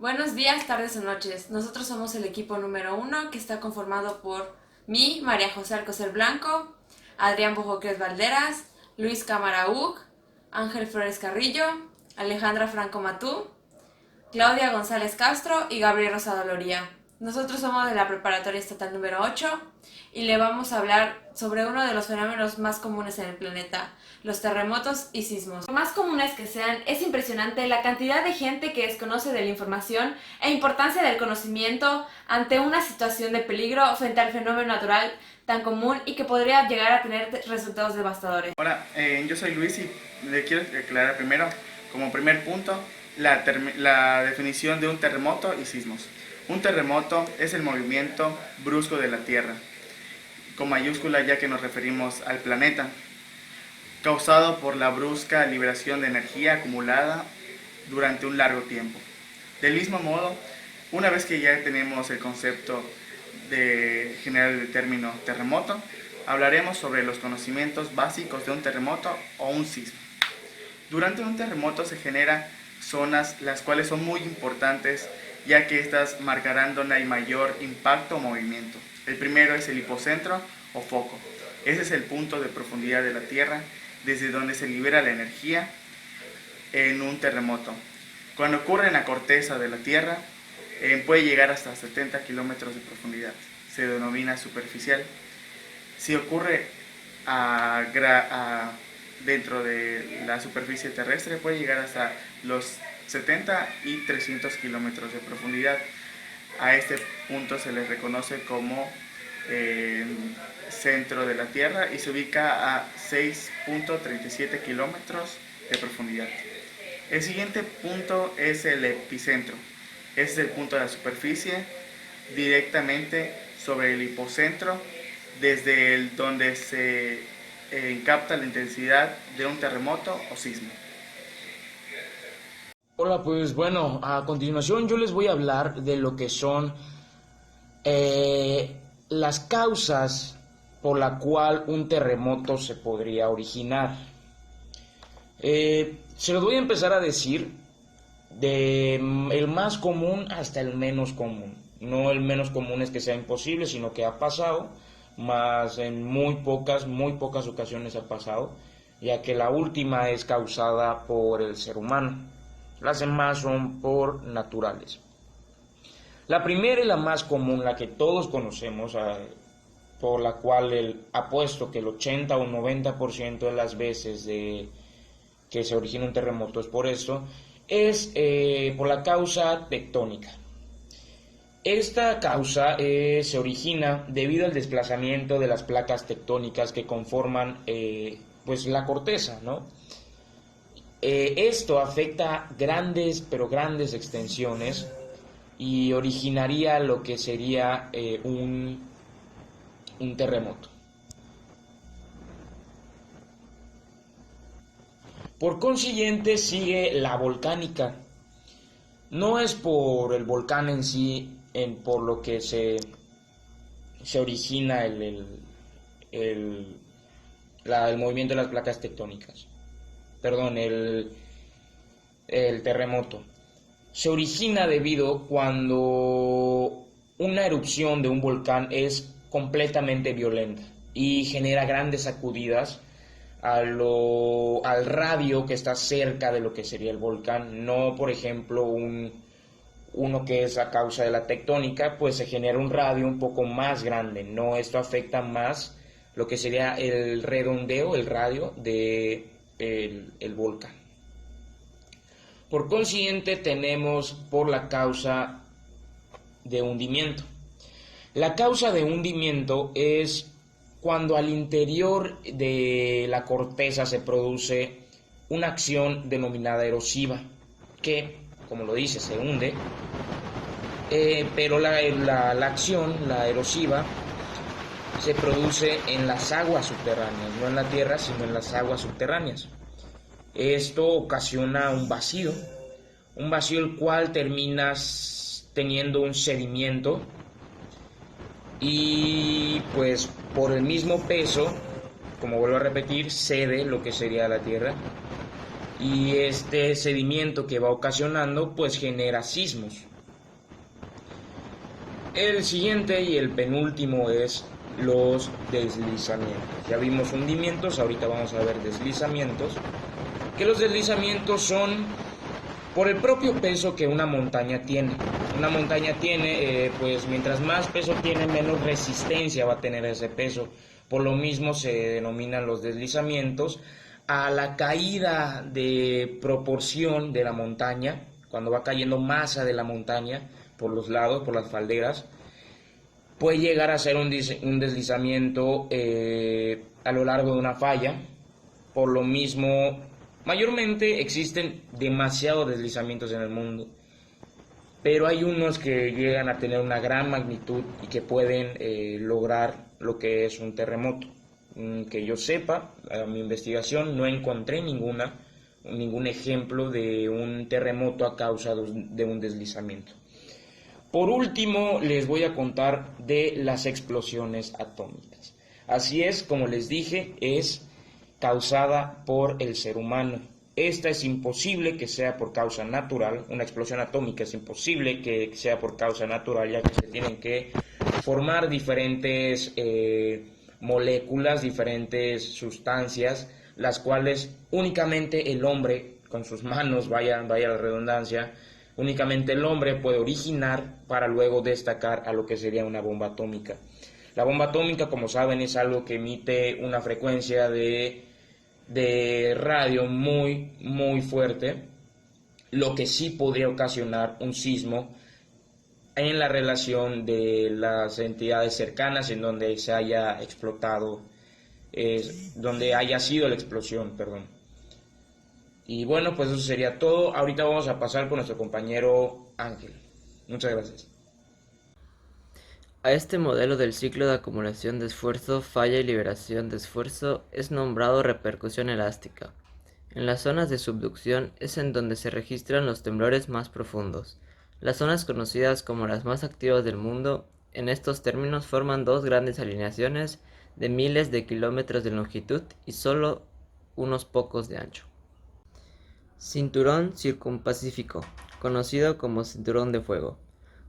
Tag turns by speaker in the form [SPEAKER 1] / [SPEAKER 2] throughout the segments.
[SPEAKER 1] Buenos días, tardes o noches. Nosotros somos el equipo número 1 que está conformado por mí, María José Alcocer Blanco, Adrián Bojocres Valderas, Luis Camaraúc, Ángel Flores Carrillo, Alejandra Franco Matú, Claudia González Castro y Gabriel Rosado Loría. Nosotros somos de la preparatoria estatal número 8 y le vamos a hablar sobre uno de los fenómenos más comunes en el planeta, los terremotos y sismos. Por más comunes que sean, es impresionante la cantidad de gente que desconoce de la información e importancia del conocimiento ante una situación de peligro frente al fenómeno natural tan común y que podría llegar a tener resultados devastadores.
[SPEAKER 2] Hola, yo soy Luis y le quiero aclarar primero, como primer punto, la definición de un terremoto y sismos. Un terremoto es el movimiento brusco de la Tierra, con mayúscula ya que nos referimos al planeta, causado por la brusca liberación de energía acumulada durante un largo tiempo. Del mismo modo, una vez que ya tenemos el concepto general del término terremoto, hablaremos sobre los conocimientos básicos de un terremoto o un sismo. Durante un terremoto se generan zonas las cuales son muy importantes, ya que estas marcarán donde hay mayor impacto o movimiento. El primero es el hipocentro o foco. Ese es el punto de profundidad de la Tierra desde donde se libera la energía en un terremoto. Cuando ocurre en la corteza de la Tierra, puede llegar hasta 70 kilómetros de profundidad. Se denomina superficial. Si ocurre dentro de la superficie terrestre, puede llegar hasta los 70 y 300 kilómetros de profundidad. A este punto se le reconoce como centro de la Tierra y se ubica a 6.37 kilómetros de profundidad. El siguiente punto es el epicentro. Este es el punto de la superficie directamente sobre el hipocentro, desde donde se capta la intensidad de un terremoto o sismo.
[SPEAKER 3] Hola, pues bueno, a continuación yo les voy a hablar de lo que son las causas por la cual un terremoto se podría originar. Se los voy a empezar a decir de el más común hasta el menos común. No el menos común es que sea imposible, sino que ha pasado, más en muy pocas ocasiones ha pasado, ya que la última es causada por el ser humano. Las demás son por naturales. La primera y la más común, la que todos conocemos, por la cual apuesto que el 80 o 90% de las veces que se origina un terremoto es por eso, es por la causa tectónica. Esta causa se origina debido al desplazamiento de las placas tectónicas que conforman pues la corteza, ¿no? Esto afecta grandes extensiones y originaría lo que sería un terremoto. Por consiguiente sigue la volcánica. No es por el volcán en sí por lo que se origina el movimiento de las placas tectónicas. Perdón, el terremoto. Se origina debido cuando una erupción de un volcán es completamente violenta y genera grandes sacudidas al radio que está cerca de lo que sería el volcán. No, por ejemplo, uno que es a causa de la tectónica, pues se genera un radio un poco más grande. No, esto afecta más lo que sería el redondeo, el radio de el volcán. Por consiguiente tenemos por la causa de hundimiento. La causa de hundimiento es cuando al interior de la corteza se produce una acción denominada erosiva, que, como lo dice, se hunde, pero la acción, la erosiva, se produce en las aguas subterráneas, no en la tierra, sino en las aguas subterráneas. Esto ocasiona un vacío el cual termina teniendo un sedimento y pues por el mismo peso, como vuelvo a repetir, cede lo que sería la tierra y este sedimento que va ocasionando pues genera sismos. El siguiente y el penúltimo es los deslizamientos. Ya vimos hundimientos, ahorita vamos a ver deslizamientos, que los deslizamientos son por el propio peso que una montaña tiene. Una montaña tiene, pues mientras más peso tiene, menos resistencia va a tener ese peso. Por lo mismo se denominan los deslizamientos a la caída de proporción de la montaña, cuando va cayendo masa de la montaña por los lados, por las falderas, puede llegar a ser un deslizamiento a lo largo de una falla. Por lo mismo, mayormente existen demasiados deslizamientos en el mundo, pero hay unos que llegan a tener una gran magnitud y que pueden lograr lo que es un terremoto. Que yo sepa, a mi investigación no encontré ningún ejemplo de un terremoto a causa de un deslizamiento. Por último, les voy a contar de las explosiones atómicas. Así es, como les dije, es causada por el ser humano. Esta es imposible que sea por causa natural. Una explosión atómica es imposible que sea por causa natural, ya que se tienen que formar diferentes moléculas, diferentes sustancias, las cuales únicamente el hombre, con sus manos, vaya la redundancia, únicamente el hombre puede originar para luego destacar a lo que sería una bomba atómica. La bomba atómica, como saben, es algo que emite una frecuencia de radio muy, muy fuerte, lo que sí podría ocasionar un sismo en la relación de las entidades cercanas en donde se haya explotado, donde haya sido la explosión, perdón. Y bueno, pues eso sería todo. Ahorita vamos a pasar con nuestro compañero Ángel. Muchas gracias.
[SPEAKER 4] A este modelo del ciclo de acumulación de esfuerzo, falla y liberación de esfuerzo es nombrado repercusión elástica. En las zonas de subducción es en donde se registran los temblores más profundos. Las zonas conocidas como las más activas del mundo, en estos términos forman dos grandes alineaciones de miles de kilómetros de longitud y solo unos pocos de ancho. Cinturón circumpacífico, conocido como Cinturón de Fuego.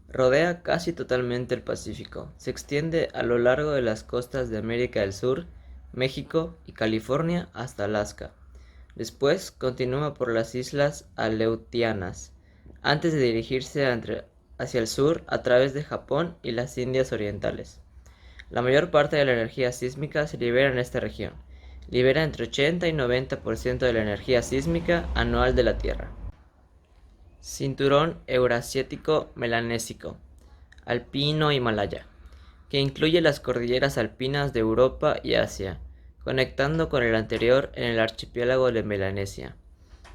[SPEAKER 4] Rodea casi totalmente el Pacífico. Se extiende a lo largo de las costas de América del Sur, México y California hasta Alaska. Después continúa por las islas Aleutianas, antes de dirigirse hacia el sur a través de Japón y las Indias Orientales. La mayor parte de la energía sísmica se libera en esta región. Libera entre 80 y 90% de la energía sísmica anual de la Tierra. Cinturón Eurasiático Melanésico, Alpino Himalaya, que incluye las cordilleras alpinas de Europa y Asia, conectando con el anterior en el archipiélago de Melanesia.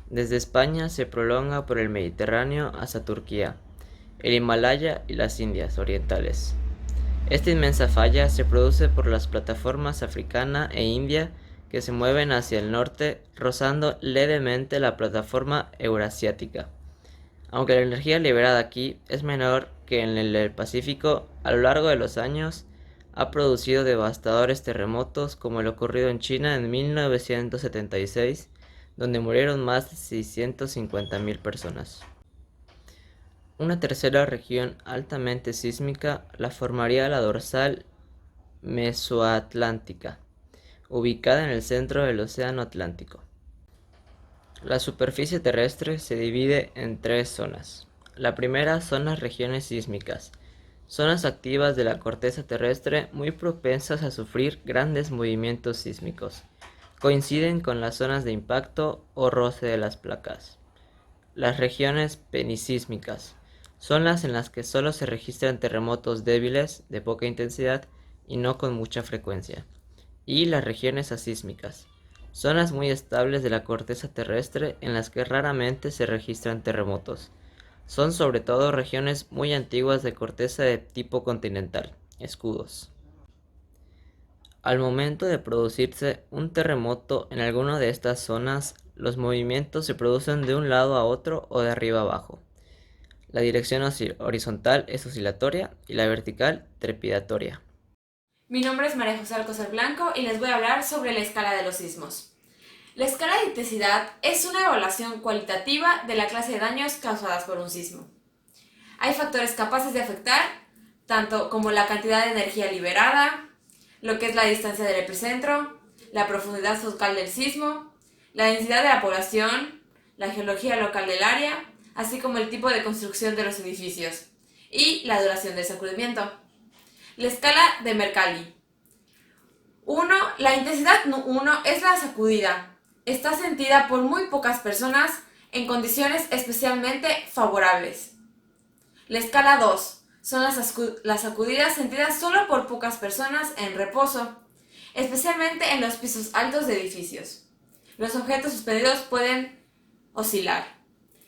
[SPEAKER 4] Desde España se prolonga por el Mediterráneo hasta Turquía, el Himalaya y las Indias Orientales. Esta inmensa falla se produce por las plataformas africana e india que se mueven hacia el norte, rozando levemente la plataforma eurasiática. Aunque la energía liberada aquí es menor que en el Pacífico, a lo largo de los años ha producido devastadores terremotos como el ocurrido en China en 1976, donde murieron más de 650,000 personas. Una tercera región altamente sísmica la formaría la dorsal mesoatlántica, ubicada en el centro del Océano Atlántico. La superficie terrestre se divide en tres zonas. La primera son las regiones sísmicas, zonas activas de la corteza terrestre muy propensas a sufrir grandes movimientos sísmicos. Coinciden con las zonas de impacto o roce de las placas. Las regiones penisísmicas son las en las que solo se registran terremotos débiles, de poca intensidad y no con mucha frecuencia. Y las regiones asísmicas, zonas muy estables de la corteza terrestre en las que raramente se registran terremotos. Son sobre todo regiones muy antiguas de corteza de tipo continental, escudos. Al momento de producirse un terremoto en alguna de estas zonas, los movimientos se producen de un lado a otro o de arriba a abajo. La dirección horizontal es oscilatoria y la vertical trepidatoria.
[SPEAKER 1] Mi nombre es María José Alcocer Blanco y les voy a hablar sobre la escala de los sismos. La escala de intensidad es una evaluación cualitativa de la clase de daños causadas por un sismo. Hay factores capaces de afectar, tanto como la cantidad de energía liberada, lo que es la distancia del epicentro, la profundidad focal del sismo, la densidad de la población, la geología local del área, así como el tipo de construcción de los edificios y la duración del sacudimiento. La escala de Mercalli. 1. La intensidad 1 es la sacudida. Está sentida por muy pocas personas en condiciones especialmente favorables. La escala 2 son las sacudidas sentidas solo por pocas personas en reposo, especialmente en los pisos altos de edificios. Los objetos suspendidos pueden oscilar.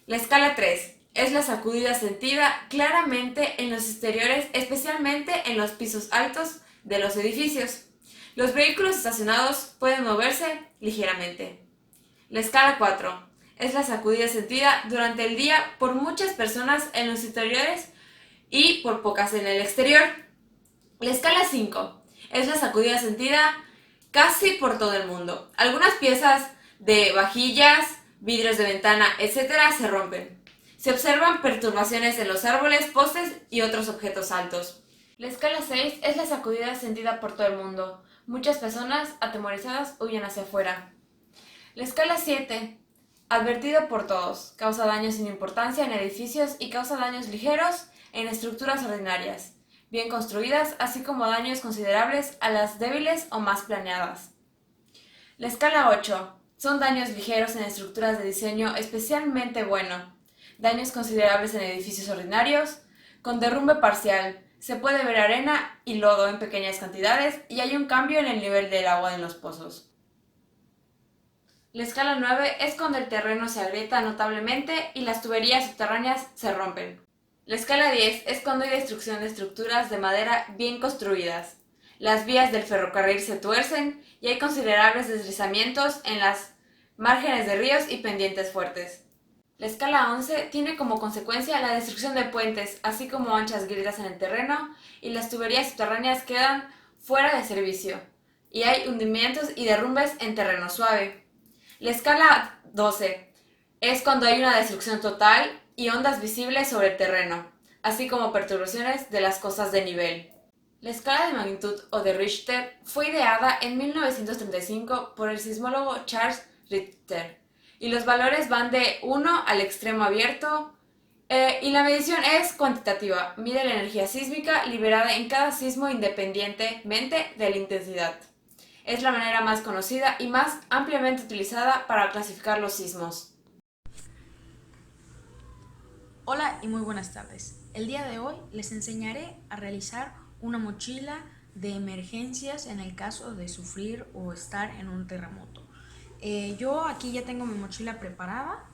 [SPEAKER 1] La escala 3 es la sacudida sentida claramente en los exteriores, especialmente en los pisos altos de los edificios. Los vehículos estacionados pueden moverse ligeramente. La escala 4 es la sacudida sentida durante el día por muchas personas en los interiores y por pocas en el exterior. La escala 5 es la sacudida sentida casi por todo el mundo. Algunas piezas de vajillas, vidrios de ventana, etc. se rompen. Se observan perturbaciones en los árboles, postes y otros objetos altos. La escala 6 es la sacudida sentida por todo el mundo. Muchas personas atemorizadas huyen hacia afuera. La escala 7, advertido por todos, causa daños sin importancia en edificios y causa daños ligeros en estructuras ordinarias, bien construidas, así como daños considerables a las débiles o más planeadas. La escala 8, son daños ligeros en estructuras de diseño especialmente bueno, daños considerables en edificios ordinarios, con derrumbe parcial, se puede ver arena y lodo en pequeñas cantidades y hay un cambio en el nivel del agua en los pozos. La escala 9 es cuando el terreno se agrieta notablemente y las tuberías subterráneas se rompen. La escala 10 es cuando hay destrucción de estructuras de madera bien construidas. Las vías del ferrocarril se tuercen y hay considerables deslizamientos en las márgenes de ríos y pendientes fuertes. La escala 11 tiene como consecuencia la destrucción de puentes, así como anchas grietas en el terreno, y las tuberías subterráneas quedan fuera de servicio, y hay hundimientos y derrumbes en terreno suave. La escala 12 es cuando hay una destrucción total y ondas visibles sobre el terreno, así como perturbaciones de las costas de nivel. La escala de magnitud o de Richter fue ideada en 1935 por el sismólogo Charles Richter, y los valores van de 1 al extremo abierto, y la medición es cuantitativa, mide la energía sísmica liberada en cada sismo independientemente de la intensidad. Es la manera más conocida y más ampliamente utilizada para clasificar los sismos.
[SPEAKER 5] Hola y muy buenas tardes. El día de hoy les enseñaré a realizar una mochila de emergencias en el caso de sufrir o estar en un terremoto. Yo aquí ya tengo mi mochila preparada,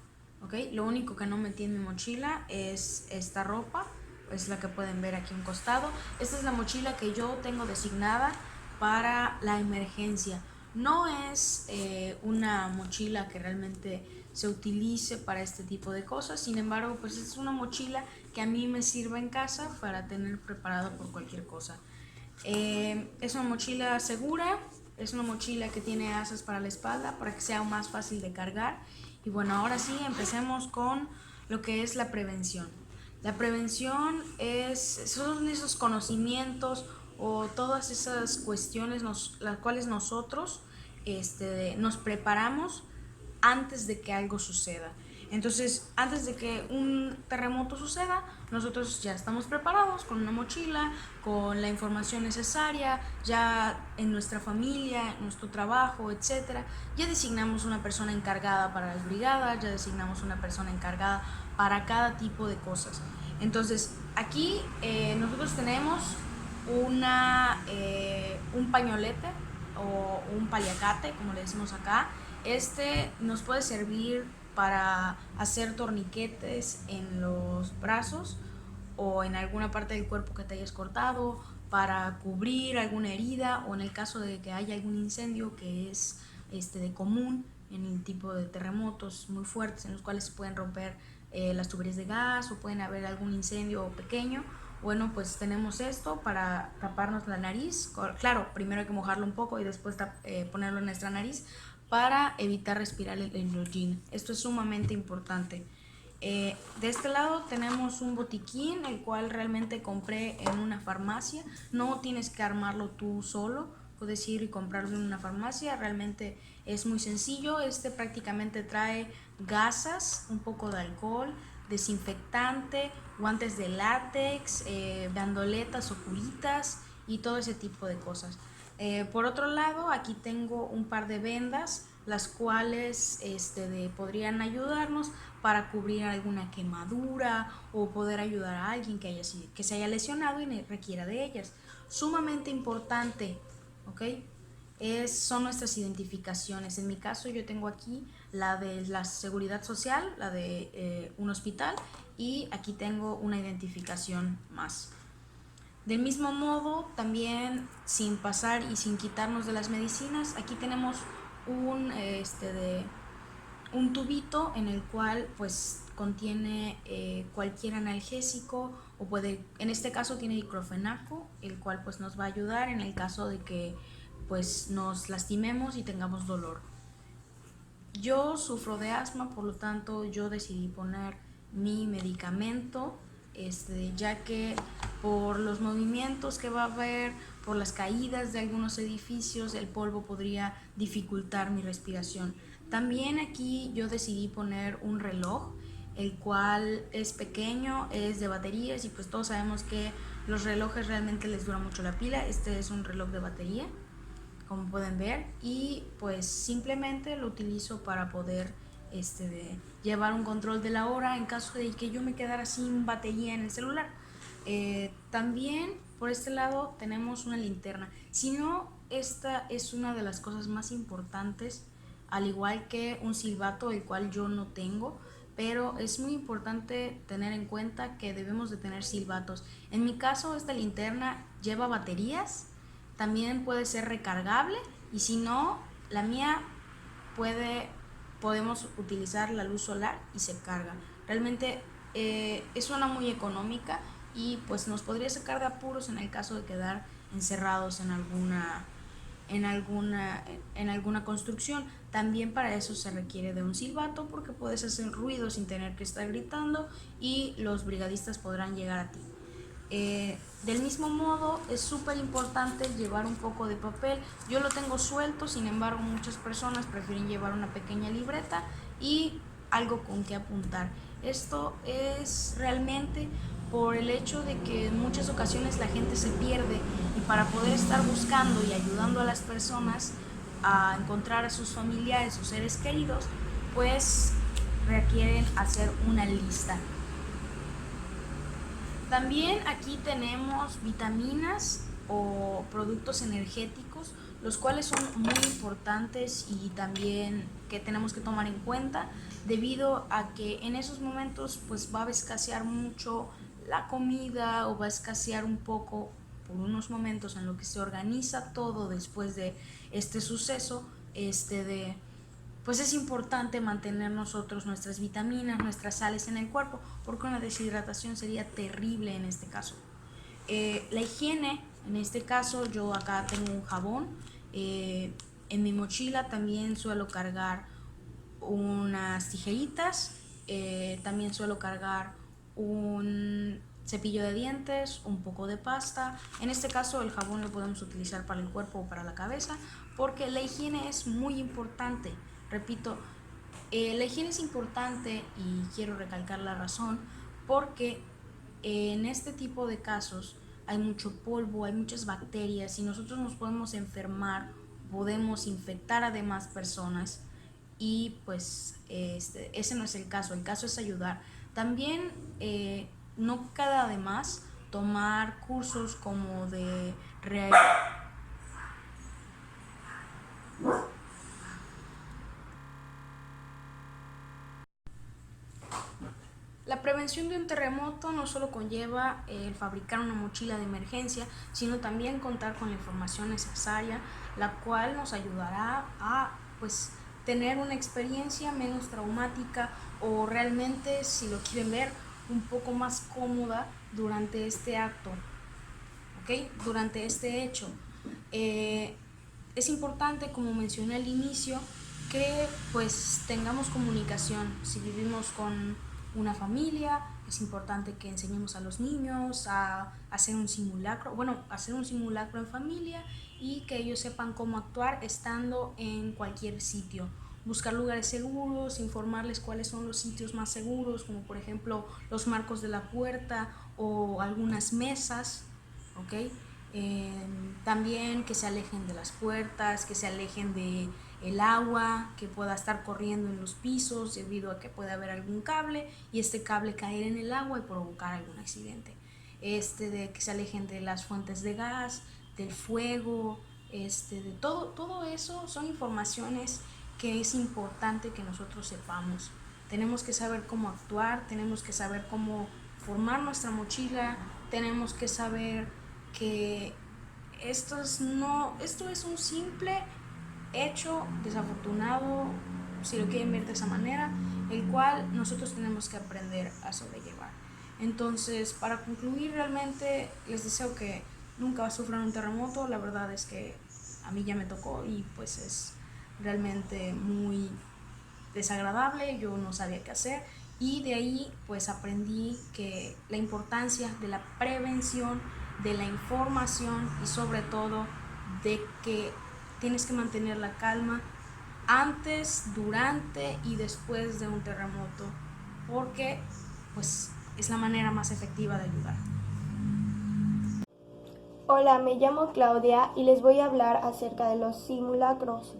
[SPEAKER 5] ¿ok? Lo único que no metí en mi mochila es esta ropa, es la que pueden ver aquí a un costado. Esta es la mochila que yo tengo designada para la emergencia. No es una mochila que realmente se utilice para este tipo de cosas, sin embargo, pues es una mochila que a mí me sirve en casa para tener preparado por cualquier cosa. Es una mochila segura, es una mochila que tiene asas para la espalda para que sea más fácil de cargar. Y bueno, ahora sí, empecemos con lo que es la prevención. La prevención son esos conocimientos o todas esas cuestiones las cuales nosotros nos preparamos antes de que algo suceda. Entonces, antes de que un terremoto suceda, nosotros ya estamos preparados con una mochila, con la información necesaria, ya en nuestra familia, en nuestro trabajo, etc. Ya designamos una persona encargada para las brigadas, ya designamos una persona encargada para cada tipo de cosas. Entonces, aquí nosotros tenemos un pañolete o un paliacate, como le decimos acá. Nos puede servir para hacer torniquetes en los brazos o en alguna parte del cuerpo que te hayas cortado, para cubrir alguna herida o en el caso de que haya algún incendio que es de común en el tipo de terremotos muy fuertes en los cuales se pueden romper las tuberías de gas o pueden haber algún incendio pequeño. Bueno, pues tenemos esto para taparnos la nariz. Claro, primero hay que mojarlo un poco y después ponerlo en nuestra nariz para evitar respirar el hollín. Esto es sumamente importante. De este lado tenemos un botiquín, el cual realmente compré en una farmacia. No tienes que armarlo tú solo, puedes ir y comprarlo en una farmacia. Realmente es muy sencillo. Este prácticamente trae gasas, un poco de alcohol, desinfectante, guantes de látex, bandoletas o curitas y todo ese tipo de cosas. Por otro lado, aquí tengo un par de vendas, las cuales podrían ayudarnos para cubrir alguna quemadura o poder ayudar a alguien que se haya lesionado y requiera de ellas. Sumamente importante, ¿ok? Son nuestras identificaciones. En mi caso yo tengo aquí la de la seguridad social, la de un hospital, y aquí tengo una identificación más. Del mismo modo, también sin pasar y sin quitarnos de las medicinas, aquí tenemos un tubito en el cual pues contiene cualquier analgésico, o en este caso tiene diclofenaco, el cual pues nos va a ayudar en el caso de que pues nos lastimemos y tengamos dolor. Yo sufro de asma, por lo tanto yo decidí poner mi medicamento, ya que por los movimientos que va a haber, por las caídas de algunos edificios, el polvo podría dificultar mi respiración. También aquí yo decidí poner un reloj, el cual es pequeño, es de baterías, y pues todos sabemos que los relojes realmente les dura mucho la pila. Este es un reloj de batería, como pueden ver, y pues simplemente lo utilizo para poder llevar un control de la hora en caso de que yo me quedara sin batería en el celular. También por este lado tenemos una linterna. Si no, esta es una de las cosas más importantes, al igual que un silbato, el cual yo no tengo, pero es muy importante tener en cuenta que debemos de tener silbatos. En mi caso, esta linterna lleva baterías, también puede ser recargable, y si no, la mía podemos utilizar la luz solar y se carga. Realmente es una muy económica, y pues nos podría sacar de apuros en el caso de quedar encerrados en alguna construcción. También para eso se requiere de un silbato, porque puedes hacer ruido sin tener que estar gritando y los brigadistas podrán llegar a ti. Del mismo modo, es súper importante llevar un poco de papel. Yo lo tengo suelto, sin embargo muchas personas prefieren llevar una pequeña libreta y algo con que apuntar. Esto es realmente por el hecho de que en muchas ocasiones la gente se pierde, y para poder estar buscando y ayudando a las personas a encontrar a sus familiares, sus seres queridos, pues requieren hacer una lista. También aquí tenemos vitaminas o productos energéticos, los cuales son muy importantes y también que tenemos que tomar en cuenta, debido a que en esos momentos pues va a escasear mucho la comida, o va a escasear un poco por unos momentos en lo que se organiza todo después de este suceso. Pues es importante mantener nosotros nuestras vitaminas, nuestras sales en el cuerpo, porque una deshidratación sería terrible en este caso. La higiene, en este caso yo acá tengo un jabón. En mi mochila también suelo cargar unas tijeritas, también suelo cargar un cepillo de dientes, un poco de pasta. En este caso el jabón lo podemos utilizar para el cuerpo o para la cabeza, porque la higiene es muy importante. Repito, la higiene es importante, y quiero recalcar la razón, porque en este tipo de casos hay mucho polvo, hay muchas bacterias, y nosotros nos podemos enfermar, podemos infectar a demás personas, y pues ese no es el caso. El caso es ayudar. También no queda de más tomar cursos como de La prevención de un terremoto no solo conlleva el fabricar una mochila de emergencia, sino también contar con la información necesaria, la cual nos ayudará a pues tener una experiencia menos traumática, o realmente, si lo quieren ver, un poco más cómoda durante este acto, ¿ok? Durante este hecho. Es importante, como mencioné al inicio, que pues tengamos comunicación. Si vivimos con una familia, es importante que enseñemos a los niños a hacer un simulacro, hacer un simulacro en familia y que ellos sepan cómo actuar estando en cualquier sitio. Buscar lugares seguros, informarles cuáles son los sitios más seguros, como por ejemplo los marcos de la puerta o algunas mesas, ¿ok? También que se alejen de las puertas, que se alejen de el agua que pueda estar corriendo en los pisos debido a que puede haber algún cable y este cable caer en el agua y provocar algún accidente. De que se alejen de las fuentes de gas, del fuego, de todo eso son informaciones que es importante que nosotros sepamos. Tenemos que saber cómo actuar, tenemos que saber cómo formar nuestra mochila, tenemos que saber que esto es un simple hecho desafortunado, si lo quieren ver de esa manera, el cual nosotros tenemos que aprender a sobrellevar. Entonces, para concluir, realmente les deseo que nunca sufran un terremoto. La verdad es que a mí ya me tocó y pues es realmente muy desagradable, yo no sabía qué hacer y de ahí pues aprendí que la importancia de la prevención, de la información y sobre todo de que tienes que mantener la calma antes, durante y después de un terremoto, porque pues es la manera más efectiva de ayudar.
[SPEAKER 6] Hola, me llamo Claudia y les voy a hablar acerca de los simulacros.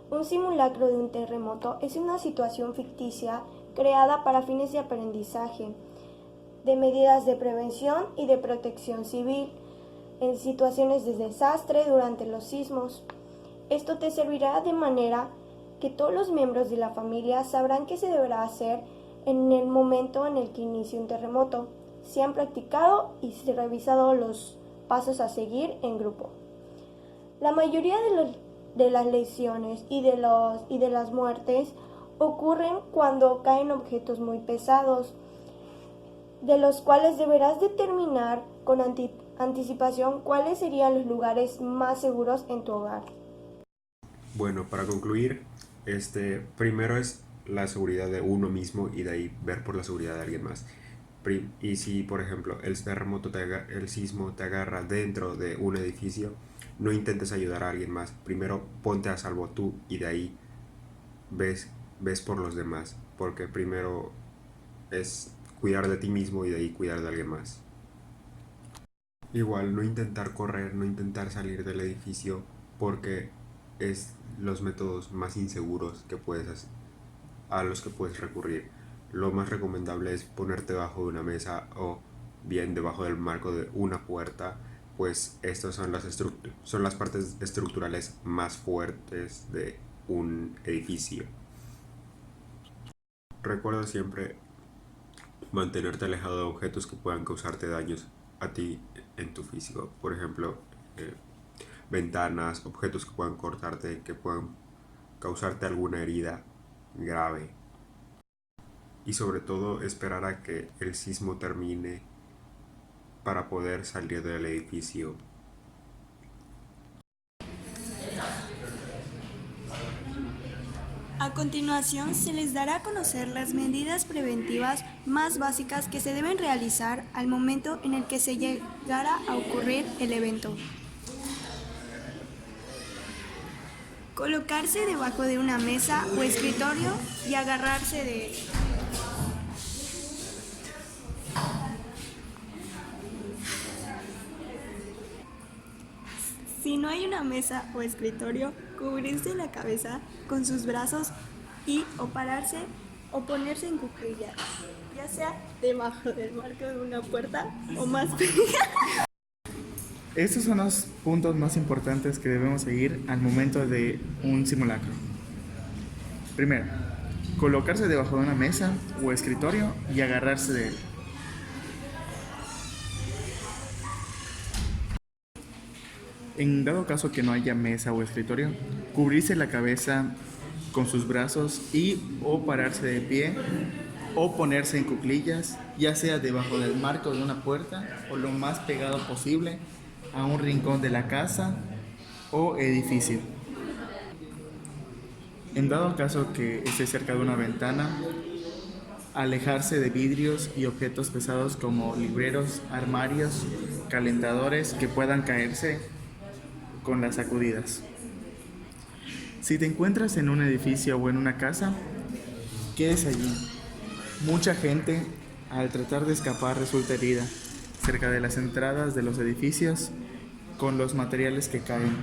[SPEAKER 6] Un simulacro de un terremoto es una situación ficticia creada para fines de aprendizaje, de medidas de prevención y de protección civil en situaciones de desastre durante los sismos. Esto te servirá de manera que todos los miembros de la familia sabrán qué se deberá hacer en el momento en el que inicie un terremoto, si han practicado y revisado los pasos a seguir en grupo. La mayoría de las lesiones y de las muertes ocurren cuando caen objetos muy pesados, de los cuales deberás determinar con anticipación cuáles serían los lugares más seguros en tu hogar.
[SPEAKER 7] Bueno, para concluir, primero es la seguridad de uno mismo y de ahí ver por la seguridad de alguien más. Y si, por ejemplo, el sismo te agarra dentro de un edificio, no intentes ayudar a alguien más. Primero ponte a salvo tú y de ahí ves por los demás. Porque primero es cuidar de ti mismo y de ahí cuidar de alguien más. Igual, no intentar correr, no intentar salir del edificio porque es los métodos más inseguros a los que puedes recurrir. Lo más recomendable es ponerte debajo de una mesa o bien debajo del marco de una puerta, pues estas son las partes estructurales más fuertes de un edificio. Recuerda siempre mantenerte alejado de objetos que puedan causarte daños a ti en tu físico. Por ejemplo, ventanas, objetos que puedan cortarte, que puedan causarte alguna herida grave. Y sobre todo esperar a que el sismo termine para poder salir del edificio.
[SPEAKER 8] A continuación se les dará a conocer las medidas preventivas más básicas que se deben realizar al momento en el que se llegara a ocurrir el evento. Colocarse debajo de una mesa o escritorio y agarrarse de él. Si no hay una mesa o escritorio, cubrirse la cabeza con sus brazos y o pararse o ponerse en cuclillas, ya sea debajo del marco de una puerta o más pegada.
[SPEAKER 2] Estos son los puntos más importantes que debemos seguir al momento de un simulacro. Primero, colocarse debajo de una mesa o escritorio y agarrarse de él. En dado caso que no haya mesa o escritorio, cubrirse la cabeza con sus brazos y o pararse de pie o ponerse en cuclillas, ya sea debajo del marco de una puerta o lo más pegado posible a un rincón de la casa o edificio. En dado caso que esté cerca de una ventana, alejarse de vidrios y objetos pesados como libreros, armarios, calentadores que puedan caerse con las sacudidas. Si te encuentras en un edificio o en una casa, quédese allí. Mucha gente, al tratar de escapar, resulta herida cerca de las entradas de los edificios con los materiales que caen.